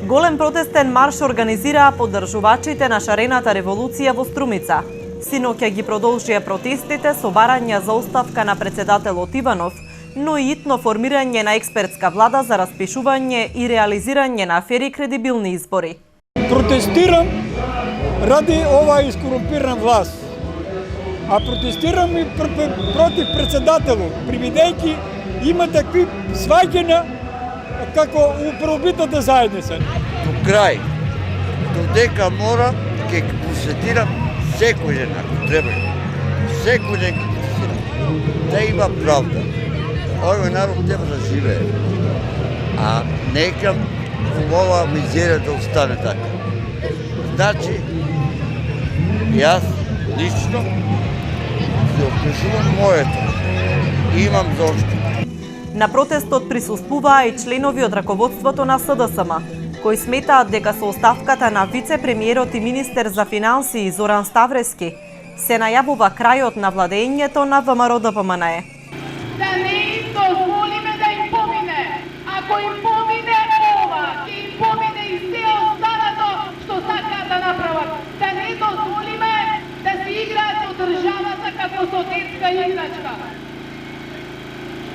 Голем протестен марш организираа поддржувачите на шарената револуција во Струмица. Синоќа ги продолжија протестите со барања за оставка на председателот Иванов, но и итно формирање на експертска влада за распишување и реализирање на афери кредибилни избори. Протестирам ради оваа искорумпирана власт. А протестирам и против председателот, привидејќи има такви сваѓања како у првобитната заедница. До крај, додека мора, ќе посетирам секој ден, ако треба. Секој ден ќе посетирам. Да има правда. Овој народ треба да живее. А нека оваа мизерија да остане така. Значи, јас лично се опишувам моето. Имам зошто. На протестот присуствуваа и членови од раководството на СДСМ, кои сметаат дека со оставката на вице-премиерот и министер за финансии Зоран Ставрески се најавува крајот на владењето на ВМРО-ДПМНЕ. Да не им дозволиме да им помине. Ако им помине ова, ќе им помине и се останато што сакаат да направат. Да не дозволиме да се играат со државата како со детска играчка.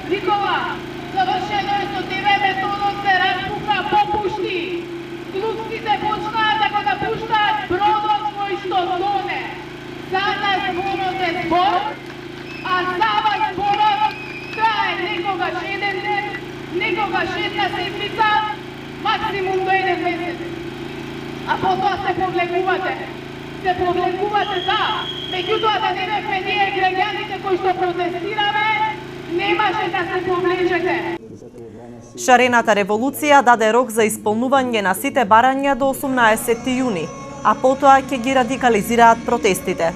Никола, завршено е со тебе, методот се распука, попушти. Глупците почнаа да го напуштаат бродот кој што тоне. За нас зборот е збор, а за вас зборот трае некогаш еден ден, некогаш една седмица, максимум до еден месец. А потоа се повлекувате. Се повлекувате, да. Меѓутоа да не бевме ние граѓаните кои што протестираме, немаше да се повлечете. Шарената револуција даде рок за исполнување на сите барања до 18 јуни, а потоа ќе ги радикализираат протестите.